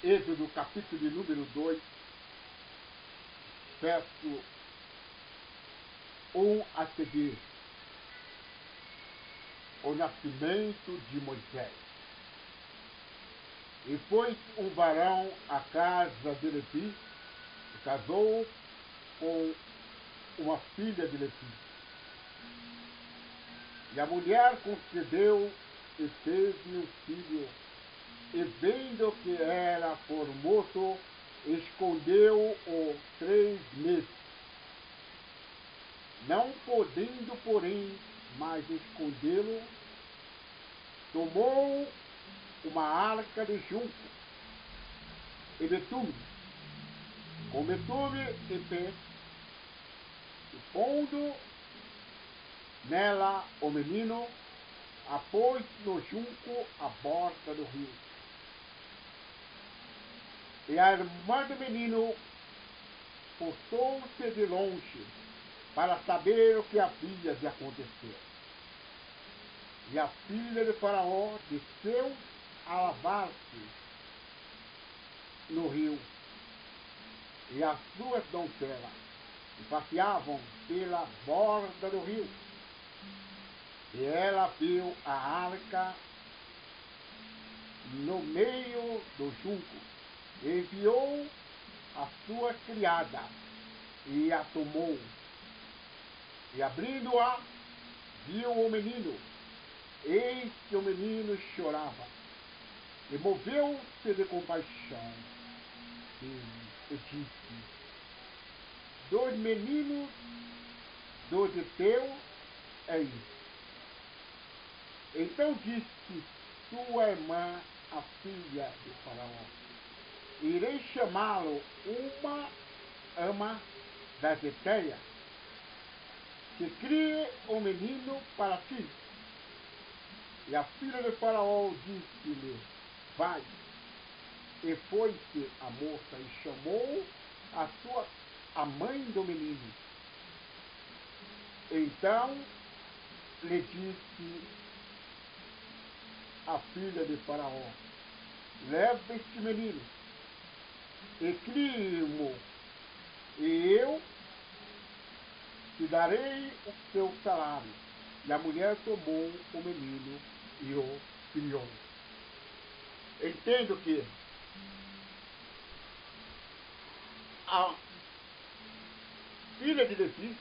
Êxodo capítulo de número 2, verso 1 a seguir. O nascimento de Moisés. E foi um varão à casa de Levi, e casou com uma filha de Levi. E a mulher concebeu e teve um filho, e vendo que era formoso, escondeu-o 3 meses. Não podendo, porém, mais escondê-lo, tomou uma arca de junco e betume, com betume e pé, e pondo nela o menino, a pôs no junco à borda do rio. E a irmã do menino postou-se de longe para saber o que havia de acontecer. E a filha de Faraó desceu a lavar-se no rio, e as suas donzelas passeavam pela borda do rio. E ela viu a arca no meio do junco, e enviou a sua criada, e a tomou. E abrindo-a, viu o menino, eis que o menino chorava, e moveu-se de compaixão, e disse: 2 meninos dos Heteus é isso. Então disse sua irmã, a filha de Faraó: irei chamá-lo uma ama das Heteias, que crie o menino para ti. E a filha de Faraó disse-lhe: vai. E foi-se a moça e chamou a mãe do menino. Então lhe disse a filha de Faraó: leva este menino e crie-mo, e eu te darei o seu salário. E a mulher tomou o menino e o criou. Entendo que a filha de Levi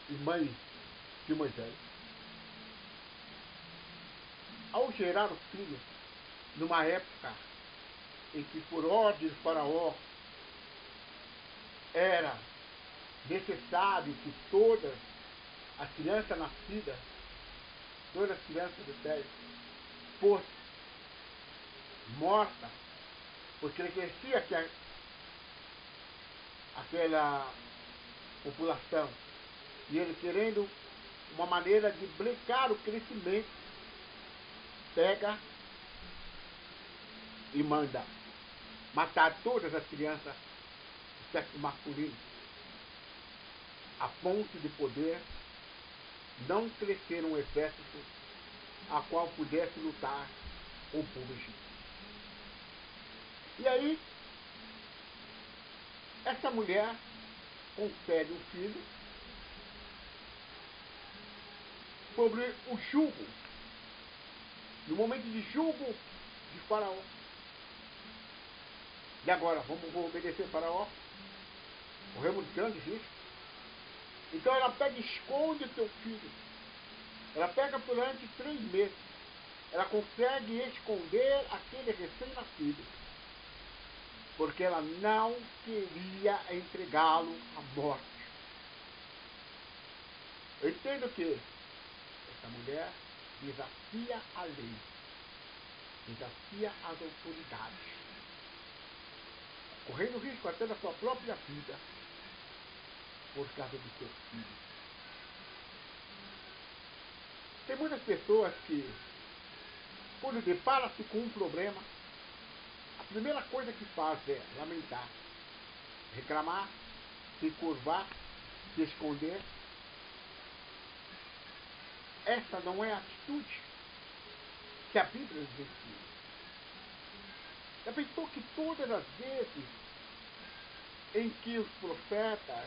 e mãe de Moisés, ao gerar o filho, numa época em que, por ordem de Faraó, era necessário que todas as crianças nascidas, todas as crianças do céu, fossem mortas, porque ele conhecia que aquela população, e ele querendo uma maneira de brincar o crescimento, pega e manda matar todas as crianças do sexo masculino, a ponto de poder não crescer um exército a qual pudesse lutar com o povo egípcio. E aí, essa mulher concede um filho sobre o jugo, no momento de jugo de Faraó. E agora, vamos obedecer Faraó? Corremos grande risco. Então ela pega e esconde o seu filho. Ela pega durante 3 meses. Ela consegue esconder aquele recém-nascido, porque ela não queria entregá-lo à morte. Eu entendo que essa mulher desafia a lei, desafia as autoridades, correndo risco até da sua própria vida, por causa do seu filho. Tem muitas pessoas que, quando depara-se com um problema, a primeira coisa que faz é lamentar, reclamar, se curvar, se esconder. Essa não é a atitude que a Bíblia nos ensina. Já pensou que todas as vezes em que os profetas,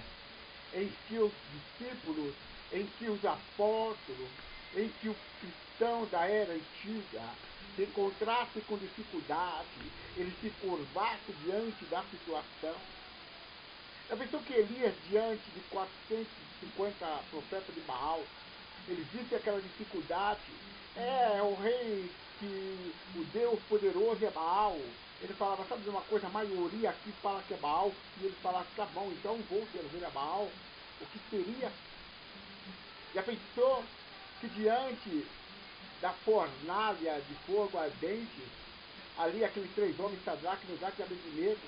em que os discípulos, em que os apóstolos, em que os cristãos da era antiga se encontrassem com dificuldade, eles se curvassem diante da situação? Já pensou que Elias, diante de 450 profetas de Baal, ele visse aquela dificuldade? O rei, que o Deus poderoso é Baal. Ele falava, sabe de uma coisa, a maioria aqui fala que é Baal, e ele falava, tá bom, então vou servir a Baal. O que seria? Já pensou que diante da fornalha de fogo ardente, ali aqueles 3 homens, Sadraque, Mesaque e Abednego,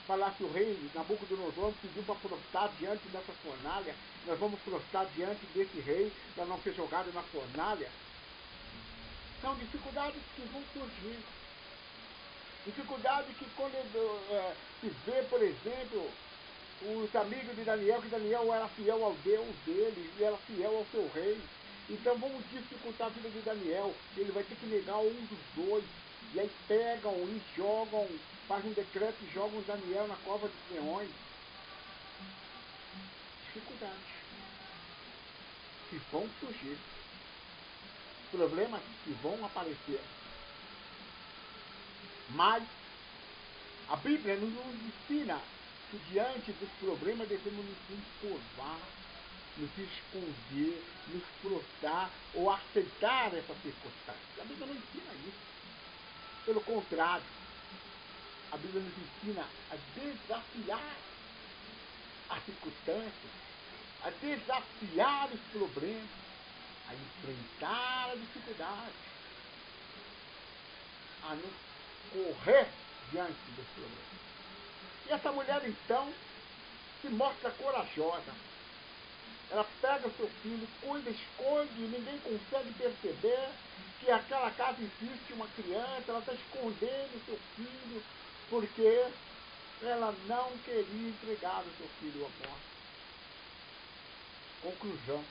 falasse o rei Nabucodonosor, pediu para prostrar diante dessa fornalha, nós vamos prostrar diante desse rei, para não ser jogado na fornalha? São dificuldades que vão surgir. Dificuldade que quando se vê, por exemplo, os amigos de Daniel, que Daniel era fiel ao Deus dele, e era fiel ao seu rei. Então vamos dificultar a vida de Daniel. Ele vai ter que negar um dos dois. E aí pegam e jogam, fazem um decreto e jogam Daniel na cova dos leões. Dificuldades que vão surgir. Problemas que vão aparecer. Mas a Bíblia nos ensina que diante dos problemas devemos nos curvar, nos esconder, nos prostrar ou aceitar essa circunstância. A Bíblia não ensina isso. Pelo contrário, a Bíblia nos ensina a desafiar as circunstâncias, a desafiar os problemas, a enfrentar a dificuldade, a não correr diante dos problemas. E essa mulher, então, se mostra corajosa. Ela pega o seu filho, cuida, esconde, e ninguém consegue perceber que aquela casa existe uma criança. Ela está escondendo o seu filho, porque ela não queria entregar o seu filho à morte. Conclusão.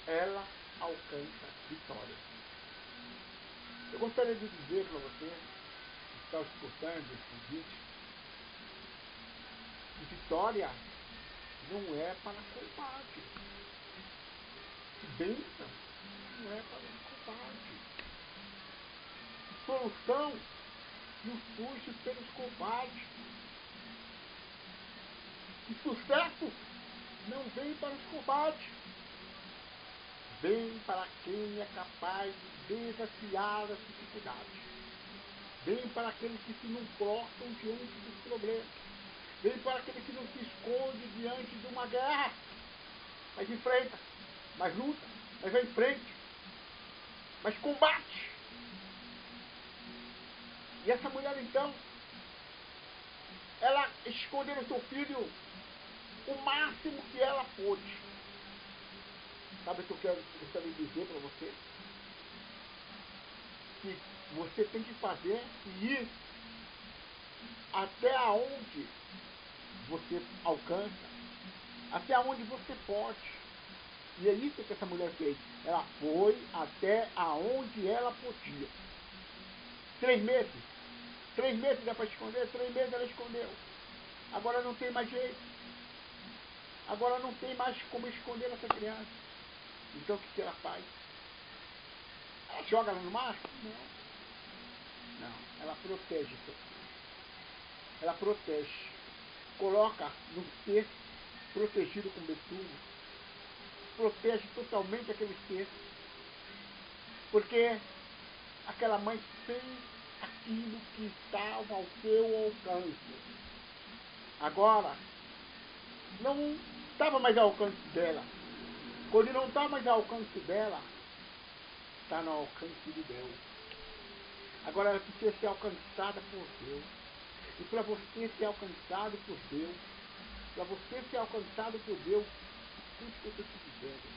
Ela alcança vitória. Eu gostaria de dizer para você, que está escutando esse vídeo, que vitória não é para combate. Bênção não é para combate. Solução não surge pelos combates. E sucesso não vem para os combates. Vem para quem é capaz de desafiar as dificuldades. Vem para aqueles que se não prostram diante dos problemas. Vem para aquele que não se esconde diante de uma guerra, mas enfrenta, mas luta, mas vai em frente, mas combate. E essa mulher, então, ela escondeu no seu filho o máximo que ela pôde. Sabe o que eu gostaria de dizer para você? Que você tem que fazer e ir até onde você alcança, até onde você pode. E é isso que essa mulher fez. Ela foi até aonde ela podia. 3 meses. 3 meses dá para esconder, 3 meses ela escondeu. Agora não tem mais jeito. Agora não tem mais como esconder essa criança. Então o que ela faz? Ela joga ela no mar? Não. Ela protege seu filho. Ela protege. Coloca no cesto, protegido com betume. Protege totalmente aquele cesto. Porque aquela mãe fez aquilo que estava ao seu alcance. Agora, não estava mais ao alcance dela. Quando não está mais ao alcance dela, está no alcance de Deus. Agora ela precisa ser alcançada por Deus. E para você ser alcançado por Deus, para você ser alcançado por Deus, tudo que eu estou te dizendo,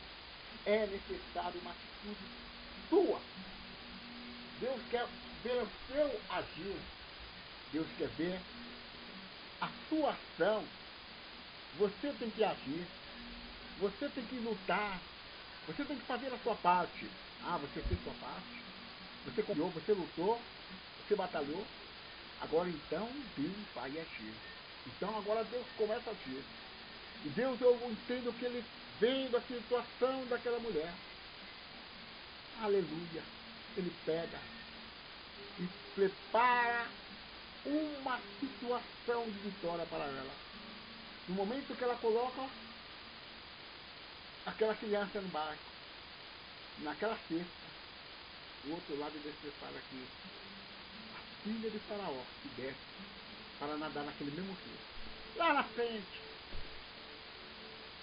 é necessário uma atitude sua. Deus quer ver o seu agir. Deus quer ver a sua ação. Você tem que agir. Você tem que lutar. Você tem que fazer a sua parte. Ah, você fez sua parte. Você confiou, você lutou. você batalhou, agora então Deus vai agir. Então agora Deus começa a agir. E Deus, eu entendo que Ele vendo a situação daquela mulher. Aleluia. Ele pega e prepara uma situação de vitória para ela. No momento que ela coloca aquela criança no barco, naquela cesta, do outro lado ele prepara aqui a filha de Faraó que desce para nadar naquele mesmo rio. Lá na frente.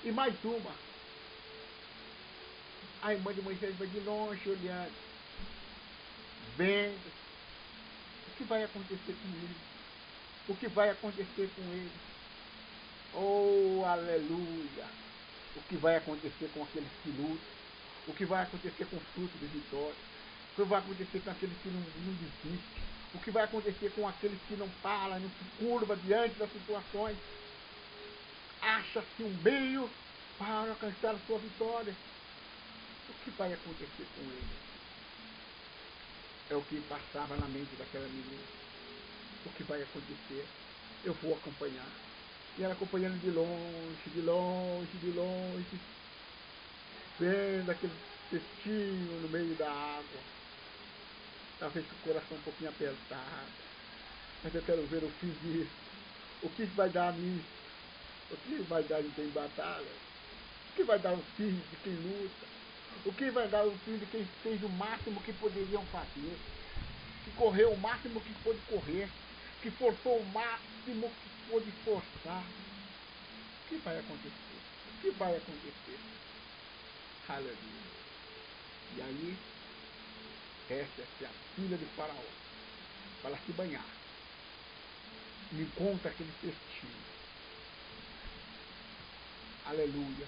E mais uma. A irmã de Moisés vai de longe olhando, vendo o que vai acontecer com ele. O que vai acontecer com ele. Oh, aleluia! O que vai acontecer com aqueles que lutam. O que vai acontecer com o fruto de vitória. O que vai acontecer com aqueles que não desistem. O que vai acontecer com aqueles que não param, não se curvam diante das situações. Acha-se um meio para alcançar a sua vitória. O que vai acontecer com ele? É o que passava na mente daquela menina. O que vai acontecer? Eu vou acompanhar. E ela acompanhando de longe, de longe, de longe, vendo aquele cestinho no meio da água. Talvez com o coração um pouquinho apertado. Mas eu quero ver o fim disso. O que vai dar nisso? O que vai dar em quem batalha? O que vai dar o fim de quem luta? O que vai dar o fim de quem fez o máximo que poderiam fazer? Que correu o máximo que pôde correr? Que forçou o máximo que pôde forçar? O que vai acontecer? O que vai acontecer? Aleluia. E aí, desce a filha de Faraó para se banhar. E encontra aquele cestinho. Aleluia.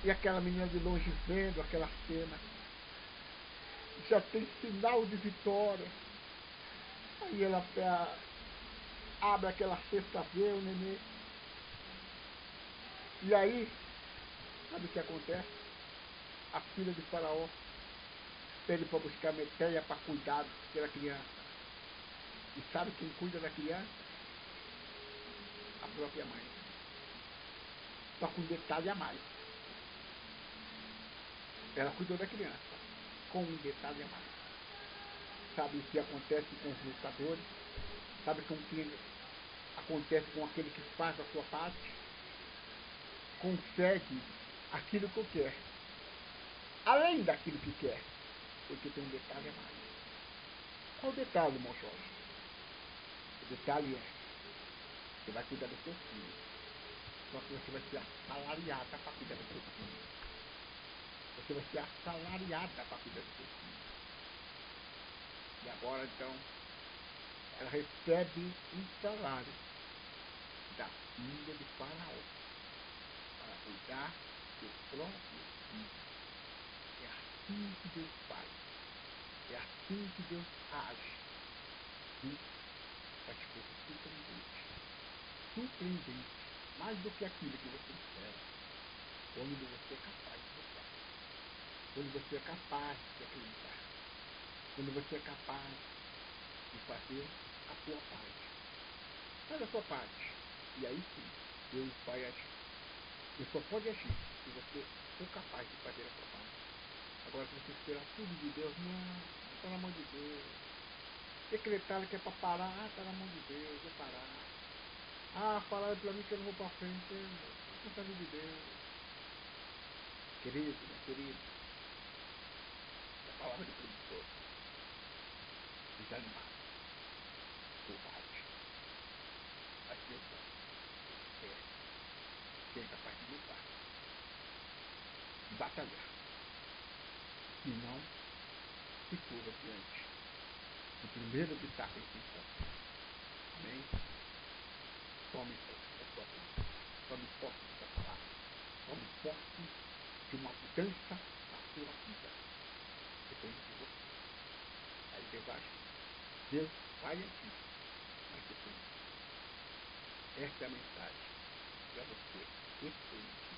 E aquela menina de longe vendo aquela cena. Já tem sinal de vitória. Aí ela abre aquela cesta, vê o nenê. E aí, sabe o que acontece? A filha de Faraó pede para buscar Meteia para cuidar daquela criança. E sabe quem cuida da criança? A própria mãe. Só com um detalhe a mais. Ela cuidou da criança, com um detalhe a mais. Sabe o que acontece com os lutadores? Sabe o que acontece com aquele que faz a sua parte? Consegue aquilo que quer. Além daquilo que quer. Porque tem um detalhe a mais. Qual o detalhe, irmão Jorge? O detalhe é: você vai cuidar do seu filho. Só que você vai ser assalariada para cuidar do seu filho. Você vai ser assalariada para cuidar do seu filho. E agora, então, ela recebe um salário da filha de Faraó para cuidar do seu próprio filho. É assim que Deus faz. É assim que Deus age. Sim, faz coisas surpreendentes. Surpreendente. Mais do que aquilo que você espera. Quando você é capaz de lutar. Quando você é capaz de acreditar. Quando você é capaz de fazer a sua parte. Faz a sua parte. E aí sim, Deus vai agir. Deus só pode agir se você for capaz de fazer a sua parte. Agora, se você esperar tudo de Deus, não, está na mão de Deus. Decretaram que é para parar, está na mão de Deus, vou parar. Falaram para mim que eu não vou para frente, está na mão de Deus. Querido, minha querida, a palavra de preguiçoso, desanimado, covarde, mas Deus não, Deus quer, ser capaz de lutar, de batalhar, e não se curva diante do primeiro obstáculo que encontra. Amém? Tome posse da sua bênção, tome posse da sua palavra, tome posse de uma mudança na sua vida. Depende de você. Aí Deus vai agir. Deus vai agir, mas depende. Essa é a mensagem para você. Depende.